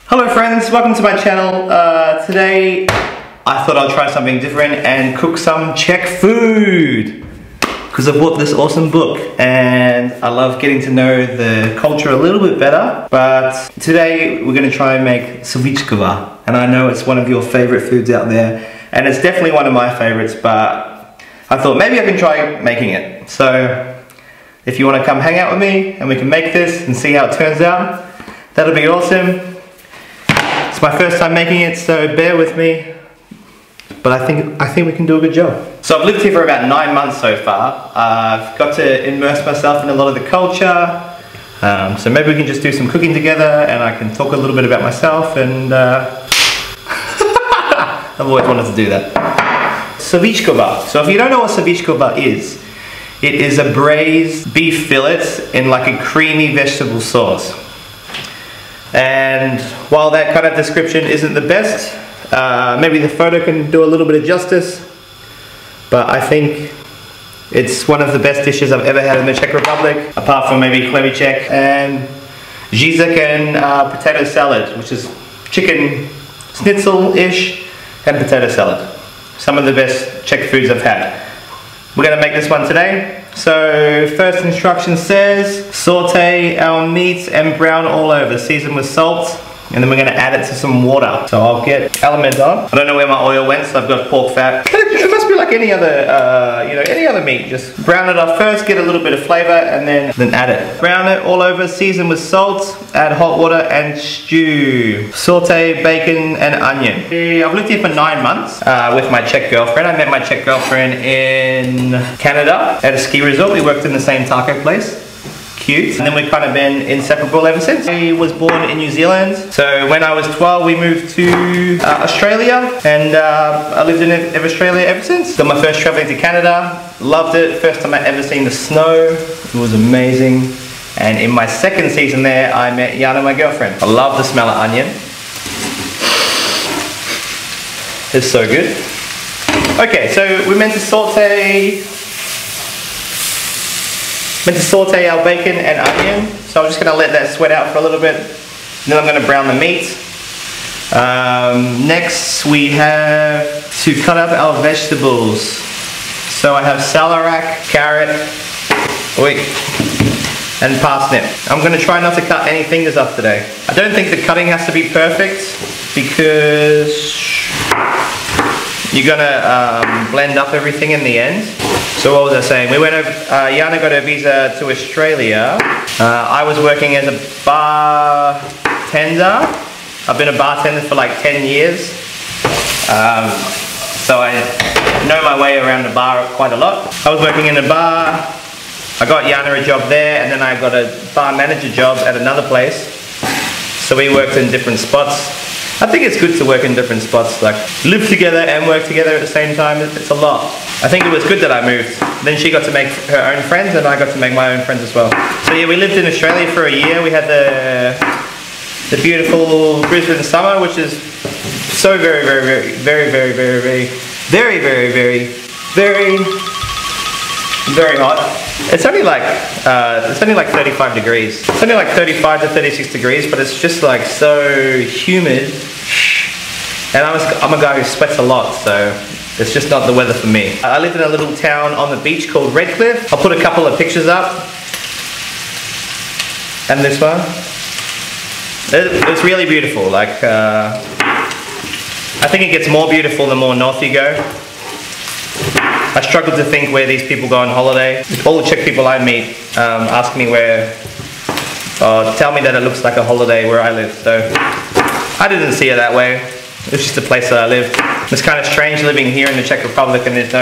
Hello friends, welcome to my channel. Today I thought I'd try something different and cook some Czech food because I bought this awesome book and I love getting to know the culture a little bit better. But today we're going to try and make Svíčková, and I know it's one of your favorite foods out there and it's definitely one of my favorites, but I thought maybe I can try making it. So if you want to come hang out with me and we can make this and see how it turns out, that'll be awesome. It's my first time making it, so bear with me, but I think we can do a good job. So I've lived here for about 9 months so far. I've got to immerse myself in a lot of the culture, so maybe we can just do some cooking together and I can talk a little bit about myself, and I've always wanted to do that. Svíčková. So if you don't know what Svíčková is, it is a braised beef fillet in like a creamy vegetable sauce. And while that kind of description isn't the best, maybe the photo can do a little bit of justice, but I think it's one of the best dishes I've ever had in the Czech Republic, apart from maybe chlebiček and řízek and potato salad, which is chicken schnitzel-ish and potato salad. Some of the best Czech foods I've had. We're going to make this one today. So first instruction says saute our meat and brown all over, season with salt, and then we're going to add it to some water. So I'll get element on. I don't know where my oil went, so I've got pork fat. It must be like any other, any other meat. Just brown it off first, get a little bit of flavor, and then add it. Brown it all over, season with salt, add hot water and stew. Saute bacon and onion. I've lived here for 9 months with my Czech girlfriend. I met my Czech girlfriend in Canada at a ski resort. We worked in the same taco place. Cute. And then we've kind of been inseparable ever since. I was born in New Zealand, so when I was 12 we moved to Australia, and I lived in Australia ever since. Got my first traveling to Canada, loved it, first time I ever seen the snow, it was amazing. And in my second season there I met Jana, my girlfriend. I love the smell of onion. It's so good. Okay, so we're meant to saute our bacon and onion, so I'm just going to let that sweat out for a little bit, and then I'm going to brown the meat. Next we have to cut up our vegetables. So I have salarak, carrot, and parsnip. I'm going to try not to cut any fingers off today. I don't think the cutting has to be perfect because you're going to blend up everything in the end. So what was I saying? We went over, Jana got her visa to Australia. I was working as a bartender. I've been a bartender for like 10 years. So I know my way around the bar quite a lot. I was working in a bar. I got Jana a job there, and then I got a bar manager job at another place. So we worked in different spots. I think it's good to work in different spots, like live together and work together at the same time. It's a lot. I think it was good that I moved. Then she got to make her own friends and I got to make my own friends as well. So yeah, we lived in Australia for a year. We had the beautiful Brisbane summer, which is so very hot. It's only like 35 degrees. It's only like 35 to 36 degrees, but it's just like so humid. And I'm a guy who sweats a lot, so it's just not the weather for me. I live in a little town on the beach called Redcliffe. I'll put a couple of pictures up. And this one. It's really beautiful. Like, I think it gets more beautiful the more north you go. I struggle to think where these people go on holiday. All the Czech people I meet ask me tell me that it looks like a holiday where I live. So I didn't see it that way. It's just a place that I live. It's kind of strange living here in the Czech Republic and there's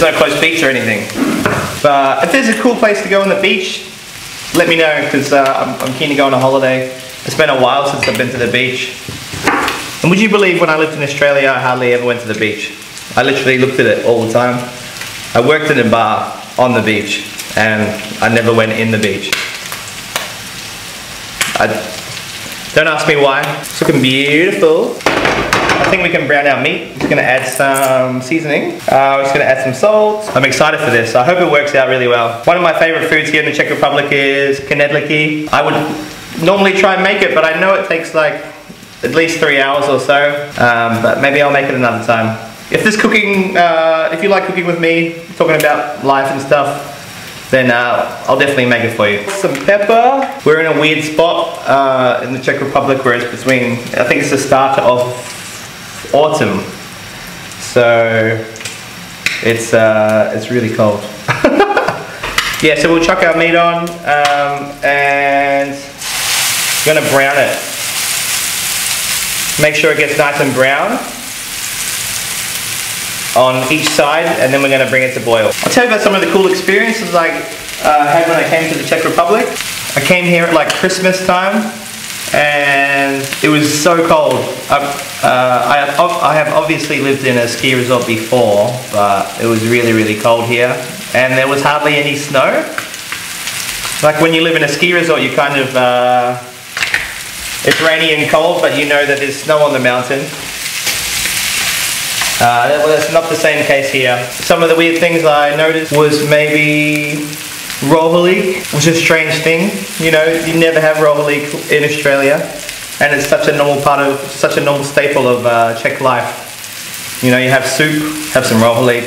no close beach or anything. But if there's a cool place to go on the beach, let me know, because I'm keen to go on a holiday. It's been a while since I've been to the beach. And would you believe when I lived in Australia, I hardly ever went to the beach. I literally looked at it all the time. I worked in a bar on the beach, and I never went in the beach. Don't ask me why. It's looking beautiful. I think we can brown our meat. Just gonna add some seasoning. We're just gonna add some salt. I'm excited for this. I hope it works out really well. One of my favorite foods here in the Czech Republic is knedlíky. I would normally try and make it, but I know it takes like at least 3 hours or so. But maybe I'll make it another time. If this cooking, if you like cooking with me, talking about life and stuff, then I'll definitely make it for you. Some pepper. We're in a weird spot in the Czech Republic where it's between, I think it's the start of autumn. So it's really cold. Yeah, so we'll chuck our meat on and we're gonna brown it. Make sure it gets nice and brown on each side, and then we're going to bring it to boil. I'll tell you about some of the cool experiences I had when I came to the Czech Republic. I came here at like Christmas time and it was so cold. I have obviously lived in a ski resort before, but it was really, really cold here and there was hardly any snow. Like when you live in a ski resort, you kind of, it's rainy and cold, but you know that there's snow on the mountain. Well, that's not the same case here. Some of the weird things I noticed was maybe rozdíly, which is a strange thing. You know, you never have rozdíly in Australia, and it's such a normal part of, such a normal staple of Czech life. You know, you have soup, have some rozdíly,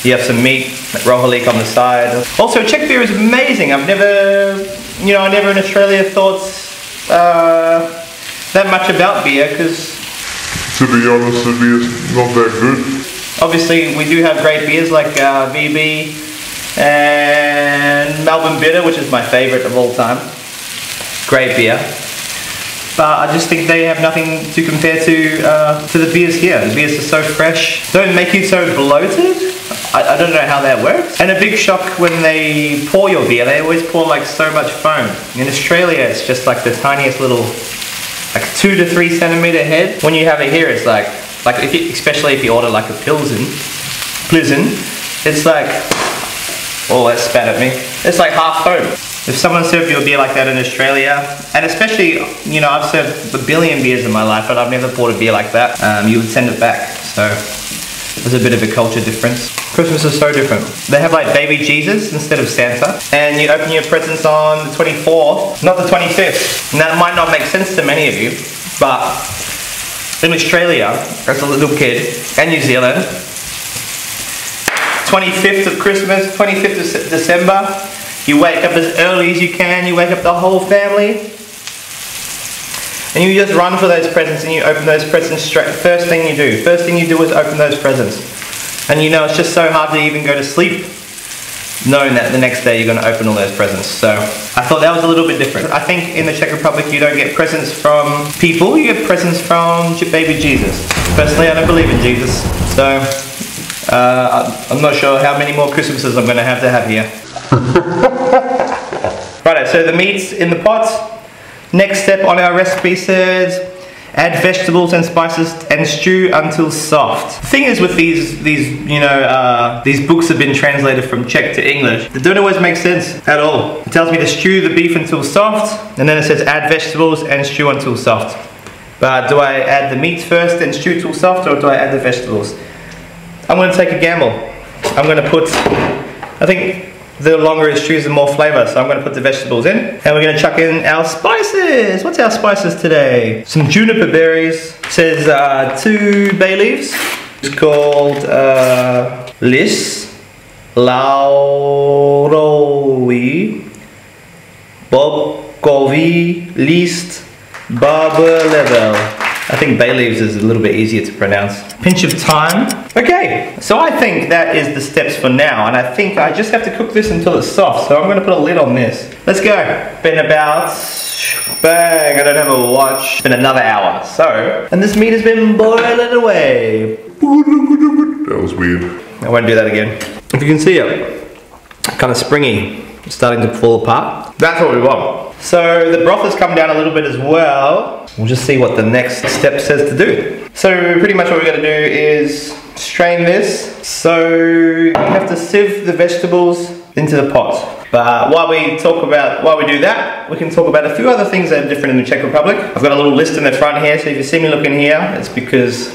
you have some meat, rozdíly on the side. Also, Czech beer is amazing. I've never, you know, I never in Australia thought that much about beer, because to be honest, the beer's not that good. Obviously, we do have great beers like VB and Melbourne Bitter, which is my favourite of all time. Great beer. But I just think they have nothing to compare to the beers here. The beers are so fresh. Don't make you so bloated. I don't know how that works. And a big shock when they pour your beer. They always pour like so much foam. In Australia, it's just like the tiniest little, like 2 to 3 centimeter head. When you have it here, it's like if you, especially if you order like a Pilsen, it's like, oh, that spat at me. It's like half foam. If someone served you a beer like that in Australia, and especially, you know, I've served a billion beers in my life, but I've never bought a beer like that, you would send it back. So there's a bit of a culture difference. Christmas is so different. They have like baby Jesus instead of Santa, and you open your presents on the 24th, not the 25th. And that might not make sense to many of you, but in Australia, as a little kid, and New Zealand, 25th of Christmas, 25th of December, you wake up as early as you can, you wake up the whole family, and you just run for those presents and you open those presents straight. First thing you do is open those presents. And you know, it's just so hard to even go to sleep knowing that the next day you're going to open all those presents. So I thought that was a little bit different. I think in the Czech Republic you don't get presents from people, you get presents from baby Jesus. Personally, I don't believe in Jesus. So I'm not sure how many more Christmases I'm going to have here. Righto, so the meat's in the pot. Next step on our recipe says add vegetables and spices and stew until soft. The thing is with these you know, these books have been translated from Czech to English. They don't always make sense at all. It tells me to stew the beef until soft, and then it says add vegetables and stew until soft. But do I add the meat first and stew till soft, or do I add the vegetables? I'm going to take a gamble. I'm going to put, I think the longer it stews, the more flavour, so I'm going to put the vegetables in. And we're going to chuck in our spices. What's our spices today? Some juniper berries. It says 2 bay leaves. It's called Lis, Laurowi, Bobkovi, List, Barber Level. I think bay leaves is a little bit easier to pronounce. Pinch of thyme. Okay, so I think that is the steps for now, and I think I just have to cook this until it's soft, so I'm going to put a lid on this. Let's go. Been about, bang, I don't have a watch. It's been another hour, so, and this meat has been boiling away. That was weird. I won't do that again. If you can see it, kind of springy, it's starting to fall apart. That's what we want. So the broth has come down a little bit as well. We'll just see what the next step says to do. So pretty much what we're going to do is strain this. So you have to sieve the vegetables into the pot. But while we do that, we can talk about a few other things that are different in the Czech Republic. I've got a little list in the front here, so if you see me looking here, it's because,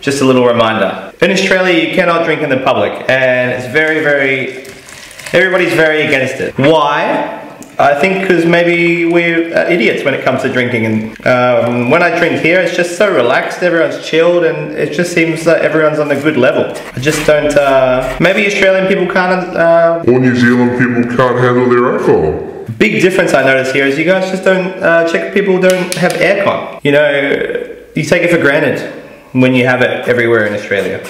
just a little reminder. In Australia, you cannot drink in the public, and it's everybody's very against it. Why? I think because maybe we're idiots when it comes to drinking, and when I drink here, it's just so relaxed, everyone's chilled, and it just seems that everyone's on a good level. I just don't, maybe Australian people can't, Or New Zealand people can't handle their alcohol. Big difference I notice here is you guys just don't, Czech people don't have aircon. You know, you take it for granted when you have it everywhere in Australia.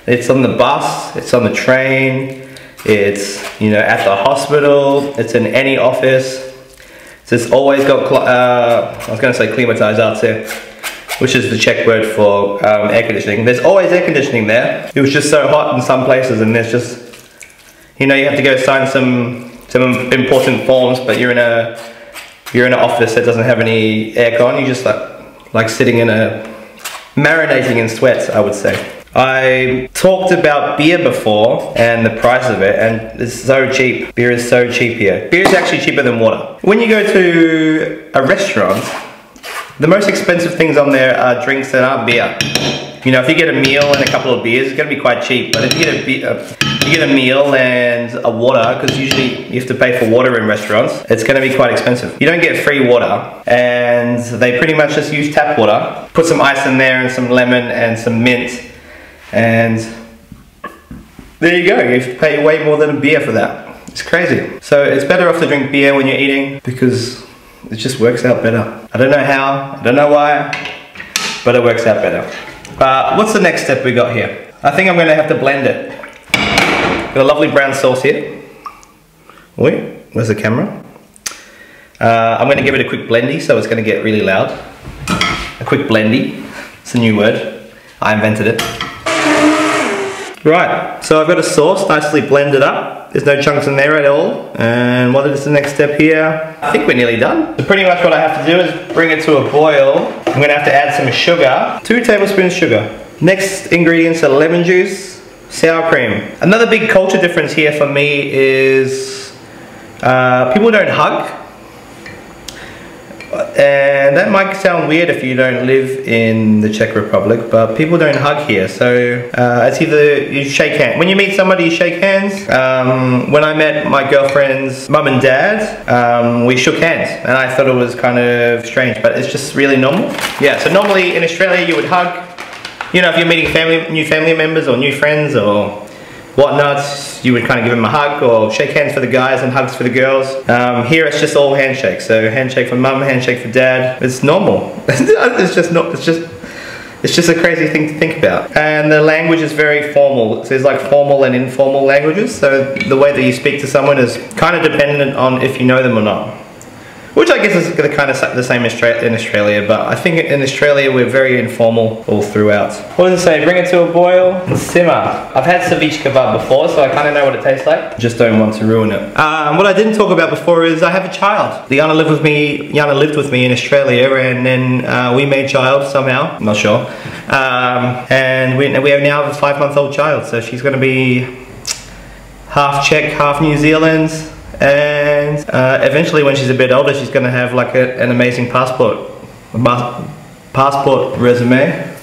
It's on the bus, it's on the train, it's, you know, at the hospital, it's in any office. So it's always got, I was going to say climatized outside, which is the Czech word for air conditioning. There's always air conditioning there. It was just so hot in some places, and there's just, you know, you have to go sign some important forms, but you're in an office that doesn't have any aircon. You just like sitting in marinating in sweat, I would say. I talked about beer before and the price of it, and it's so cheap. Beer is so cheap here. Beer is actually cheaper than water. When you go to a restaurant, the most expensive things on there are drinks that aren't beer. You know, if you get a meal and a couple of beers, it's going to be quite cheap. But if you get a meal and a water, because usually you have to pay for water in restaurants, it's going to be quite expensive. You don't get free water, and they pretty much just use tap water. Put some ice in there and some lemon and some mint, and there you go. You have to pay way more than a beer for that. It's crazy. So it's better off to drink beer when you're eating, because it just works out better. I don't know how, I don't know why, but it works out better. What's the next step we got here? I think I'm going to have to blend it. Got a lovely brown sauce here. Wait, where's the camera? I'm going to give it a quick blendy, so it's going to get really loud. A quick blendy. It's a new word. I invented it. Right, so I've got a sauce nicely blended up. There's no chunks in there at all. And what is the next step here? I think we're nearly done. So pretty much what I have to do is bring it to a boil. I'm going to have to add some sugar. 2 tablespoons sugar. Next ingredients are lemon juice, sour cream. Another big culture difference here for me is people don't hug. And that might sound weird if you don't live in the Czech Republic, but people don't hug here. So it's either you shake hands. When you meet somebody, you shake hands. When I met my girlfriend's mum and dad, we shook hands, and I thought it was kind of strange, but it's just really normal. Yeah, so normally in Australia you would hug. You know, if you're meeting new family members or new friends or whatnot, you would kind of give them a hug or shake hands for the guys and hugs for the girls. Here it's just all handshakes. So handshake for mum, handshake for dad. It's normal. It's just a crazy thing to think about. And the language is very formal. So there's like formal and informal languages. So the way that you speak to someone is kind of dependent on if you know them or not. Which I guess is kind of the same in Australia, but I think in Australia we're very informal all throughout. What does it say? Bring it to a boil and simmer. I've had Svíčková before, so I kind of know what it tastes like. Just don't want to ruin it. What I didn't talk about before is I have a child. Yana lived with me in Australia, and then we made child somehow. I'm not sure. And we have now a 5-month-old child, so she's going to be half Czech, half New Zealand. And eventually when she's a bit older, she's going to have like an amazing passport resume.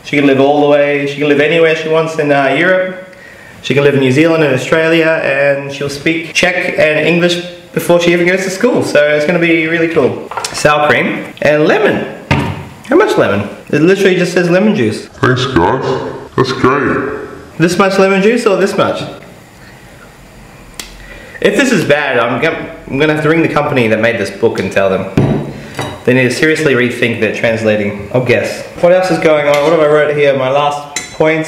She can live all the way, she can live anywhere she wants in Europe. She can live in New Zealand and Australia, and she'll speak Czech and English before she even goes to school. So it's going to be really cool. Sour cream and lemon. How much lemon? It literally just says lemon juice. Thanks guys, that's great. This much lemon juice or this much? If this is bad, I'm gonna have to ring the company that made this book and tell them. They need to seriously rethink their translating. I'll guess. What else is going on? What have I wrote here? My last point.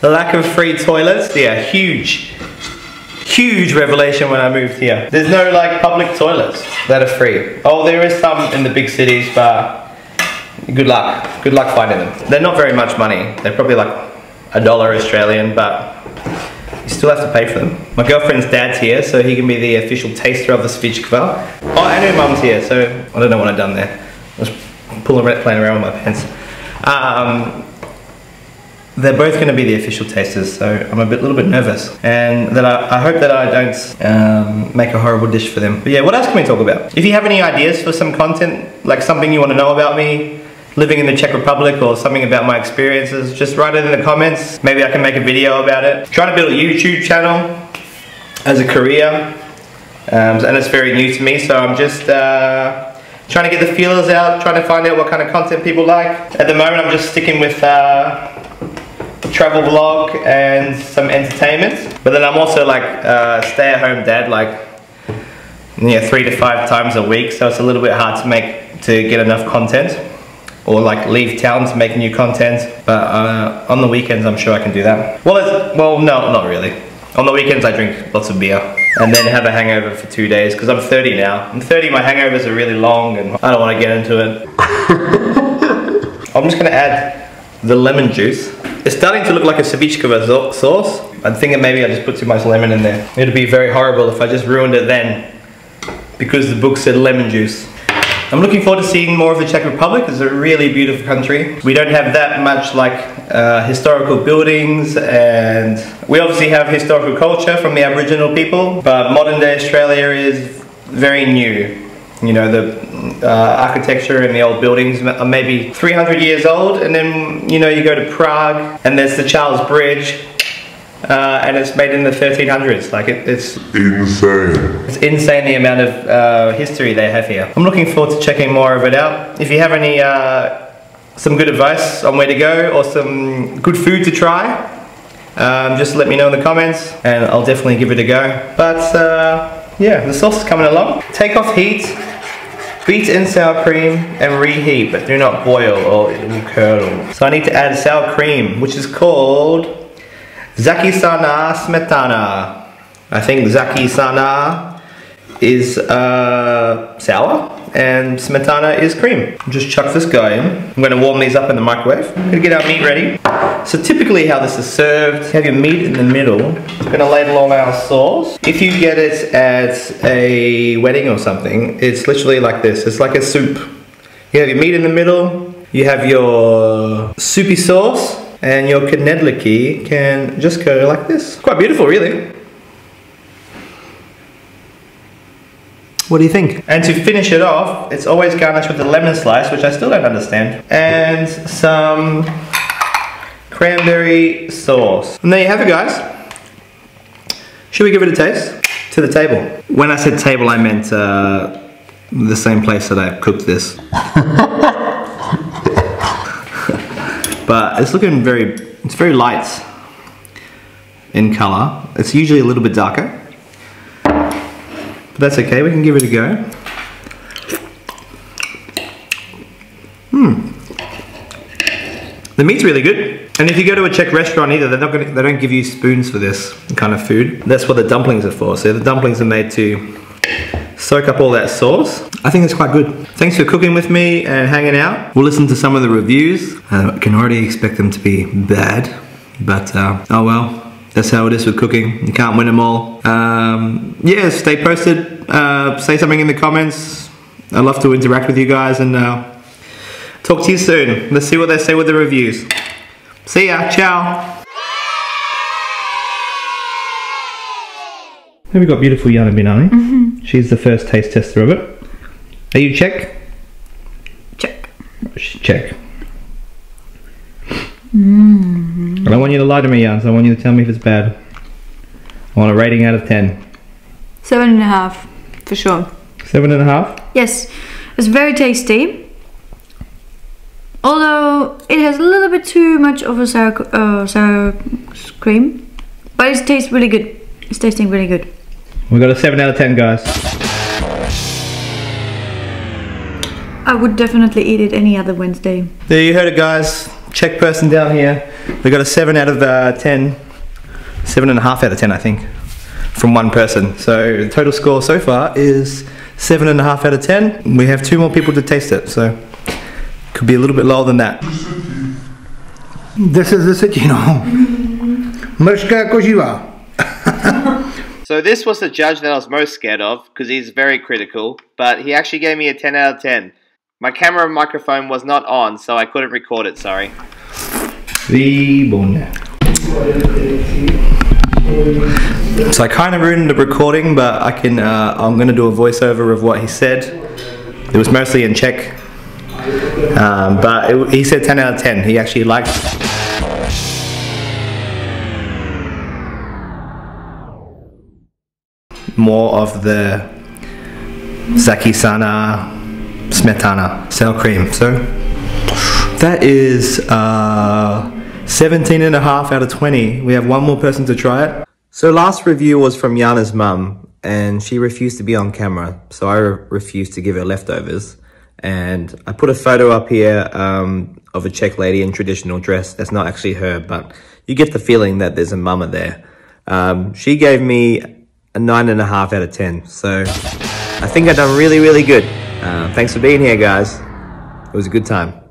The lack of free toilets. Yeah, huge revelation when I moved here. There's no like public toilets that are free. Oh, there is some in the big cities, but good luck. Good luck finding them. They're not very much money. They're probably like $1 Australian, but you still have to pay for them. My girlfriend's dad's here, so he can be the official taster of the Svíčková. Oh, and her mum's here, so I don't know what I've done there. I was playing around with my pants. they're both going to be the official tasters, so I'm a little bit nervous, and that I hope that I don't make a horrible dish for them. But yeah, what else can we talk about? If you have any ideas for some content, like something you want to know about me living in the Czech Republic or something about my experiences, just write it in the comments. Maybe I can make a video about it. I'm trying to build a YouTube channel as a career, and it's very new to me, so I'm just trying to get the feelers out, trying to find out what kind of content people like. At the moment I'm just sticking with travel vlog and some entertainment, but then I'm also like stay-at-home dad, like 3 to 5 times a week, so it's a little bit hard to get enough content, or like leave town to make new content. But on the weekends I'm sure I can do that. Well, no, not really. On the weekends I drink lots of beer and then have a hangover for 2 days, because I'm 30 now. I'm 30, my hangovers are really long and I don't want to get into it. I'm just going to add the lemon juice. It's starting to look like a Svíčková sauce. I'm thinking maybe I just put too much lemon in there. It'd be very horrible if I just ruined it then, because the book said lemon juice. I'm looking forward to seeing more of the Czech Republic. It's a really beautiful country. We don't have that much like historical buildings, and we obviously have historical culture from the Aboriginal people, but modern day Australia is very new. You know, the architecture in the old buildings are maybe 300 years old, and then, you know, you go to Prague and there's the Charles Bridge, and it's made in the 1300s. Like it's insane. It's insane the amount of history they have here. I'm looking forward to checking more of it out. If you have any some good advice on where to go or some good food to try, just let me know in the comments and I'll definitely give it a go. But yeah, the sauce is coming along. Take off heat, beat in sour cream and reheat, but do not boil or it will curdle. So I need to add sour cream, which is called zakysana smetana. I think zakysana is sour and smetana is cream. Just chuck this guy in. I'm going to warm these up in the microwave. I'm going to get our meat ready. So typically how this is served, you have your meat in the middle. I'm going to ladle on our sauce. If you get it at a wedding or something, it's literally like this. It's like a soup. You have your meat in the middle, you have your soupy sauce, and your knedliki can just go like this. Quite beautiful, really. What do you think? And to finish it off, it's always garnished with a lemon slice, which I still don't understand, and some cranberry sauce. And there you have it, guys. Should we give it a taste? To the table. When I said table, I meant the same place that I cooked this. But it's looking it's very light in colour. It's usually a little bit darker. But that's okay, we can give it a go. The meat's really good. And if you go to a Czech restaurant either, they don't give you spoons for this kind of food. That's what the dumplings are for. So the dumplings are made to soak up all that sauce. I think it's quite good. Thanks for cooking with me and hanging out. We'll listen to some of the reviews. I can already expect them to be bad, but oh well. That's how it is with cooking. You can't win them all. Yeah, stay posted. Say something in the comments. I'd love to interact with you guys and talk to you soon. Let's see what they say with the reviews. See ya. Ciao. Here we got beautiful Yana Binani. She's the first taste tester of it. Are you Czech? Czech. She's Czech. I don't want you to lie to me, Jans. I want you to tell me if it's bad. I want a rating out of 10. 7.5, for sure. 7.5? Yes, it's very tasty. Although it has a little bit too much of a sour cream, but it tastes really good. It's tasting really good. We got a 7 out of 10, guys. I would definitely eat it any other Wednesday. There you heard it, guys. Czech person down here. We got a 7 out of 10. 7.5 out of 10, I think, from one person. So the total score so far is 7.5 out of 10. We have 2 more people to taste it, so could be a little bit lower than that. This is the setino. Mrzka jako živá. So this was the judge that I was most scared of, because he's very critical, but he actually gave me a 10 out of 10. My camera and microphone was not on, so I couldn't record it, sorry. Výborné. So I kind of ruined the recording, but I'm going to do a voiceover of what he said. It was mostly in Czech, but he said 10 out of 10. He actually liked more of the zakisana smetana sour cream. So that is 17.5 out of 20. We have one more person to try it. So last review was from Jana's mum, and she refused to be on camera, so I refused to give her leftovers. And I put a photo up here of a Czech lady in traditional dress. That's not actually her, but you get the feeling that there's a mama there. She gave me a 9.5 out of 10, so I think I've done really, really good. Thanks for being here, guys. It was a good time.